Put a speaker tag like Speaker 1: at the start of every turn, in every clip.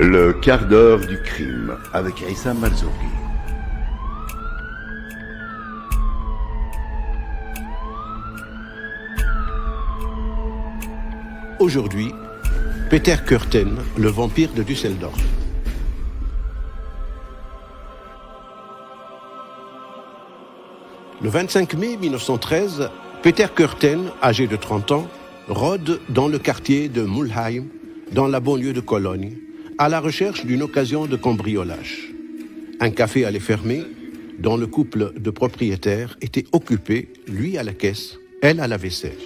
Speaker 1: Le quart d'heure du crime avec Issa Marzouri.
Speaker 2: Aujourd'hui, Peter Kürten, le vampire de Düsseldorf. Le 25 mai 1913, Peter Kürten, âgé de 30 ans, rôde dans le quartier de Mülheim, dans la banlieue de Cologne, à la recherche d'une occasion de cambriolage. Un café allait fermer, dont le couple de propriétaires était occupé, lui à la caisse, elle à la vaisselle.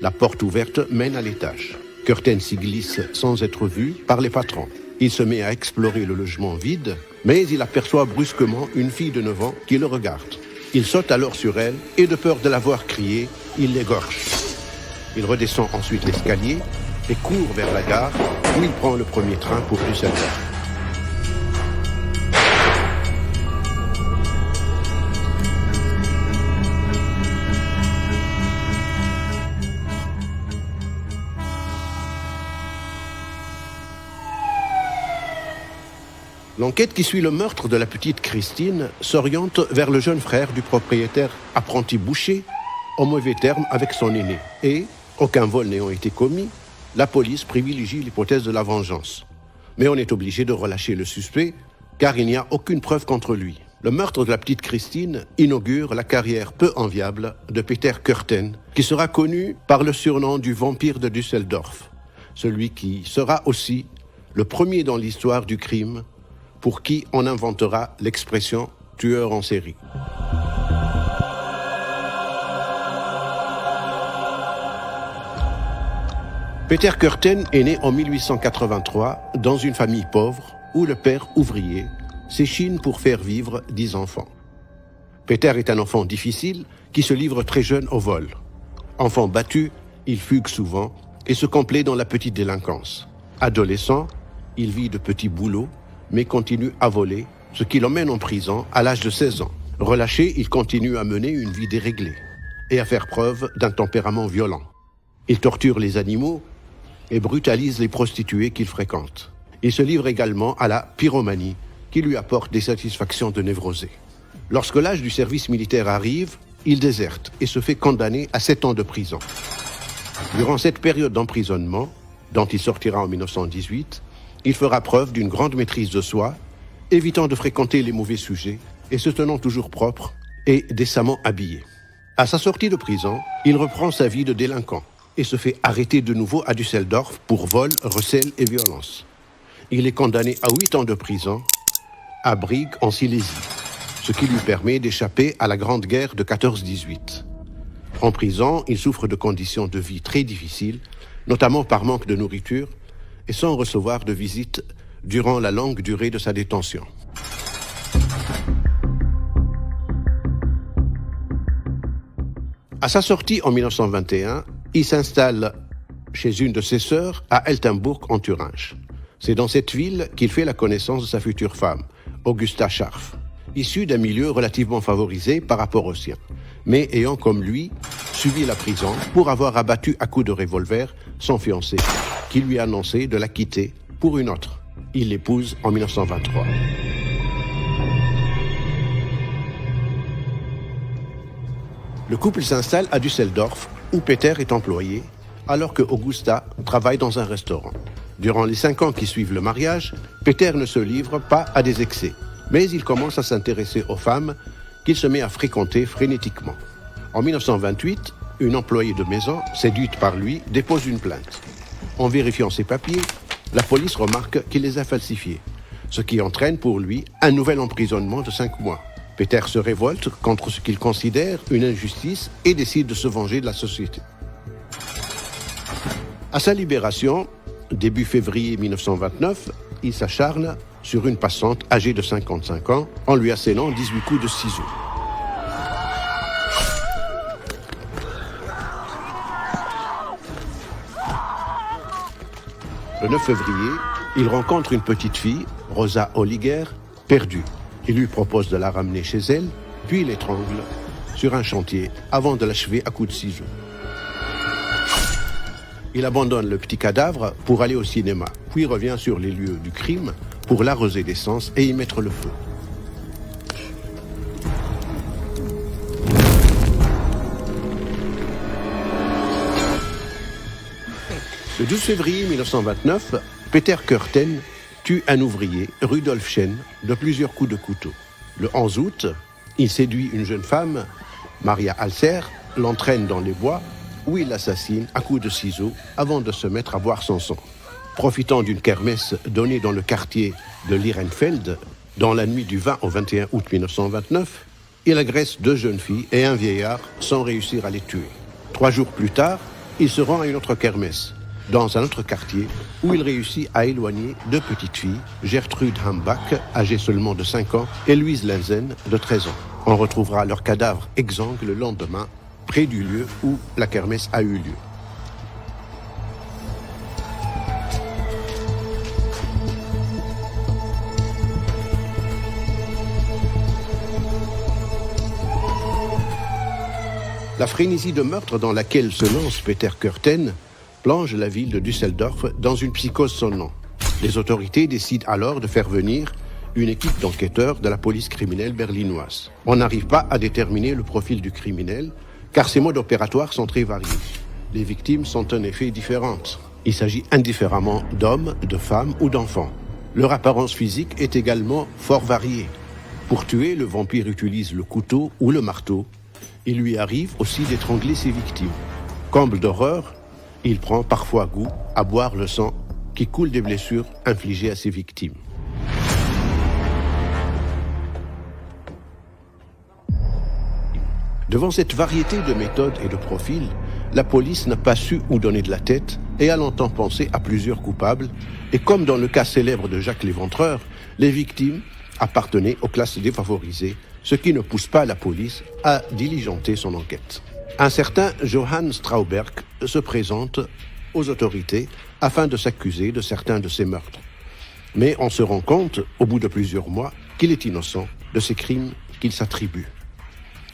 Speaker 2: La porte ouverte mène à l'étage. Kürten s'y glisse sans être vu par les patrons. Il se met à explorer le logement vide, mais il aperçoit brusquement une fille de 9 ans qui le regarde. Il saute alors sur elle et de peur de la voir crier, il l'égorge. Il redescend ensuite l'escalier et court vers la gare où il prend le premier train pour Düsseldorf. L'enquête qui suit le meurtre de la petite Christine s'oriente vers le jeune frère du propriétaire apprenti boucher, en mauvais termes avec son aîné. Et, aucun vol n'ayant été commis, la police privilégie l'hypothèse de la vengeance. Mais on est obligé de relâcher le suspect, car il n'y a aucune preuve contre lui. Le meurtre de la petite Christine inaugure la carrière peu enviable de Peter Kürten, qui sera connu par le surnom du vampire de Düsseldorf, celui qui sera aussi le premier dans l'histoire du crime pour qui on inventera l'expression « tueur en série ». Peter Kürten est né en 1883 dans une famille pauvre où le père ouvrier s'échine pour faire vivre 10 enfants. Peter est un enfant difficile qui se livre très jeune au vol. Enfant battu, il fugue souvent et se complaît dans la petite délinquance. Adolescent, il vit de petits boulots mais continue à voler, ce qui l'emmène en prison à l'âge de 16 ans. Relâché, il continue à mener une vie déréglée et à faire preuve d'un tempérament violent. Il torture les animaux et brutalise les prostituées qu'il fréquente. Il se livre également à la pyromanie, qui lui apporte des satisfactions de névrosé. Lorsque l'âge du service militaire arrive, il déserte et se fait condamner à 7 ans de prison. Durant cette période d'emprisonnement, dont il sortira en 1918, il fera preuve d'une grande maîtrise de soi, évitant de fréquenter les mauvais sujets et se tenant toujours propre et décemment habillé. À sa sortie de prison, il reprend sa vie de délinquant et se fait arrêter de nouveau à Düsseldorf pour vol, recel et violence. Il est condamné à 8 ans de prison à Brigue en Silésie, ce qui lui permet d'échapper à la Grande Guerre de 14-18. En prison, il souffre de conditions de vie très difficiles, notamment par manque de nourriture, et sans recevoir de visite durant la longue durée de sa détention. À sa sortie en 1921, il s'installe chez une de ses sœurs à Eltenburg en Thuringe. C'est dans cette ville qu'il fait la connaissance de sa future femme, Augusta Scharf, issue d'un milieu relativement favorisé par rapport au sien, mais ayant comme lui subi la prison pour avoir abattu à coups de revolver son fiancé, qui lui a annoncé de la quitter pour une autre. Il l'épouse en 1923. Le couple s'installe à Düsseldorf, où Peter est employé, alors que Augusta travaille dans un restaurant. Durant les 5 ans qui suivent le mariage, Peter ne se livre pas à des excès, mais il commence à s'intéresser aux femmes qu'il se met à fréquenter frénétiquement. En 1928, une employée de maison, séduite par lui, dépose une plainte. En vérifiant ses papiers, la police remarque qu'il les a falsifiés, ce qui entraîne pour lui un nouvel emprisonnement de 5 mois. Peter se révolte contre ce qu'il considère une injustice et décide de se venger de la société. À sa libération, début février 1929, il s'acharne sur une passante âgée de 55 ans en lui assénant 18 coups de ciseaux. Le 9 février, il rencontre une petite fille, Rosa Holliger, perdue. Il lui propose de la ramener chez elle, puis l'étrangle sur un chantier avant de l'achever à coups de ciseaux. Il abandonne le petit cadavre pour aller au cinéma, puis revient sur les lieux du crime pour l'arroser d'essence et y mettre le feu. Le 12 février 1929, Peter Kürten tue un ouvrier, Rudolf Schenn, de plusieurs coups de couteau. Le 11 août, il séduit une jeune femme, Maria Alser, l'entraîne dans les bois, où il l'assassine à coups de ciseaux avant de se mettre à boire son sang. Profitant d'une kermesse donnée dans le quartier de Lierenfeld, dans la nuit du 20 au 21 août 1929, il agresse 2 jeunes filles et un vieillard sans réussir à les tuer. 3 jours plus tard, il se rend à une autre kermesse, dans un autre quartier, où il réussit à éloigner 2 petites filles, Gertrude Hambach, âgée seulement de 5 ans, et Louise Lenzen, de 13 ans. On retrouvera leurs cadavres exsangues le lendemain, près du lieu où la kermesse a eu lieu. La frénésie de meurtre dans laquelle se lance Peter Kürten plonge la ville de Düsseldorf dans une psychose sonnante. Les autorités décident alors de faire venir une équipe d'enquêteurs de la police criminelle berlinoise. On n'arrive pas à déterminer le profil du criminel, car ses modes opératoires sont très variés. Les victimes sont en effet différentes. Il s'agit indifféremment d'hommes, de femmes ou d'enfants. Leur apparence physique est également fort variée. Pour tuer, le vampire utilise le couteau ou le marteau. Il lui arrive aussi d'étrangler ses victimes. Comble d'horreur, il prend parfois goût à boire le sang qui coule des blessures infligées à ses victimes. Devant cette variété de méthodes et de profils, la police n'a pas su où donner de la tête et a longtemps pensé à plusieurs coupables. Et comme dans le cas célèbre de Jacques l'Éventreur, les victimes appartenaient aux classes défavorisées, ce qui ne pousse pas la police à diligenter son enquête. Un certain Johann Strauberg se présente aux autorités afin de s'accuser de certains de ces meurtres. Mais on se rend compte, au bout de plusieurs mois, qu'il est innocent de ces crimes qu'il s'attribue.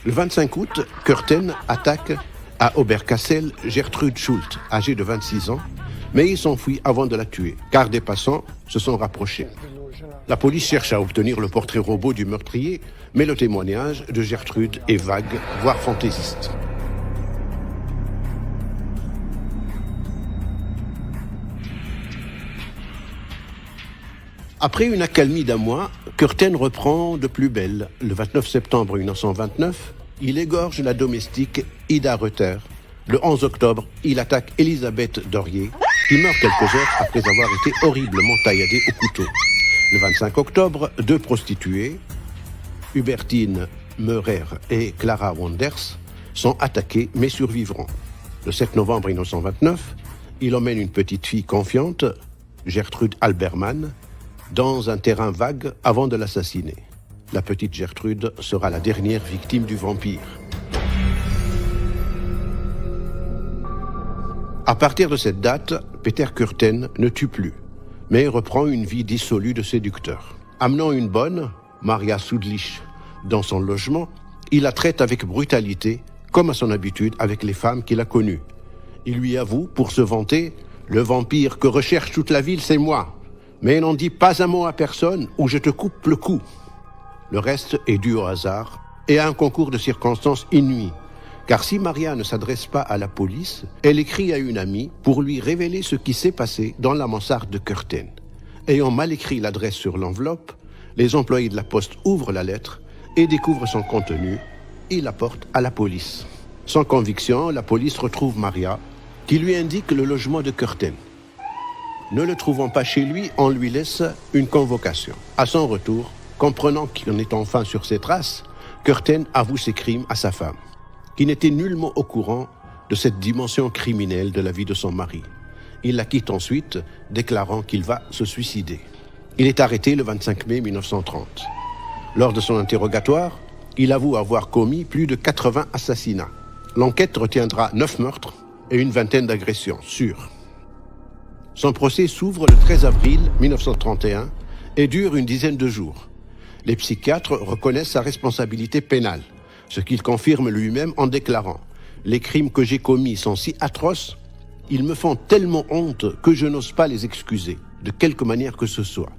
Speaker 2: Le 25 août, Kürten attaque à Oberkassel Gertrude Schult, âgée de 26 ans, mais il s'enfuit avant de la tuer, car des passants se sont rapprochés. La police cherche à obtenir le portrait robot du meurtrier, mais le témoignage de Gertrude est vague, voire fantaisiste. Après une accalmie d'1 mois, Kürten reprend de plus belle. Le 29 septembre 1929, il égorge la domestique Ida Reuter. Le 11 octobre, il attaque Elisabeth Dorier, qui meurt quelques heures après avoir été horriblement tailladée au couteau. Le 25 octobre, 2 prostituées, Hubertine Meurer et Clara Wonders, sont attaquées mais survivront. Le 7 novembre 1929, il emmène une petite fille confiante, Gertrude Albermann, dans un terrain vague avant de l'assassiner. La petite Gertrude sera la dernière victime du vampire. À partir de cette date, Peter Kürten ne tue plus, mais reprend une vie dissolue de séducteur. Amenant une bonne, Maria Sudlich, dans son logement, il la traite avec brutalité, comme à son habitude avec les femmes qu'il a connues. Il lui avoue, pour se vanter, « Le vampire que recherche toute la ville, c'est moi. Mais n'en dis pas un mot à personne ou je te coupe le cou. » Le reste est dû au hasard et à un concours de circonstances inouï. Car si Maria ne s'adresse pas à la police, elle écrit à une amie pour lui révéler ce qui s'est passé dans la mansarde de Kürten. Ayant mal écrit l'adresse sur l'enveloppe, les employés de la poste ouvrent la lettre et découvrent son contenu et la portent à la police. Sans conviction, la police retrouve Maria, qui lui indique le logement de Kürten. Ne le trouvant pas chez lui, on lui laisse une convocation. À son retour, comprenant qu'on est enfin sur ses traces, Kürten avoue ses crimes à sa femme, qui n'était nullement au courant de cette dimension criminelle de la vie de son mari. Il la quitte ensuite, déclarant qu'il va se suicider. Il est arrêté le 25 mai 1930. Lors de son interrogatoire, il avoue avoir commis plus de 80 assassinats. L'enquête retiendra 9 meurtres et une vingtaine d'agressions, sûres. Son procès s'ouvre le 13 avril 1931 et dure une dizaine de jours. Les psychiatres reconnaissent sa responsabilité pénale, ce qu'il confirme lui-même en déclarant « Les crimes que j'ai commis sont si atroces Ils me font tellement honte que je n'ose pas les excuser, de quelque manière que ce soit.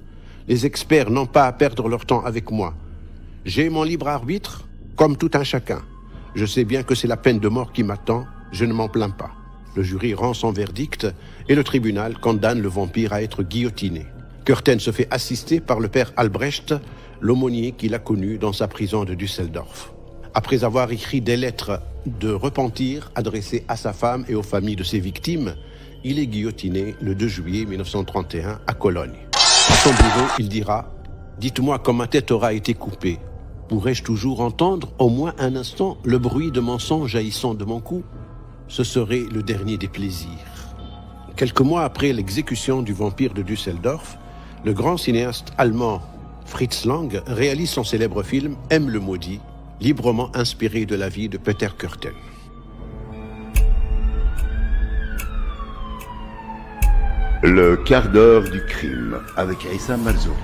Speaker 2: Les experts n'ont pas à perdre leur temps avec moi. J'ai mon libre arbitre, comme tout un chacun. Je sais bien que c'est la peine de mort qui m'attend, je ne m'en plains pas. Le jury rend son verdict et le tribunal condamne le vampire à être guillotiné. Curten se fait assister par le père Albrecht, l'aumônier qu'il a connu dans sa prison de Düsseldorf. Après avoir écrit des lettres de repentir adressées à sa femme et aux familles de ses victimes, il est guillotiné le 2 juillet 1931 à Cologne. À son bureau, il dira « Dites-moi quand ma tête aura été coupée. Pourrais-je toujours entendre, au moins un instant, le bruit de mon sang jaillissant de mon cou ? Ce serait le dernier des plaisirs. » Quelques mois après l'exécution du vampire de Düsseldorf, le grand cinéaste allemand Fritz Lang réalise son célèbre film « M le maudit », librement inspiré de la vie de Peter Kürten.
Speaker 1: Le quart d'heure du crime avec Issa Malzouri.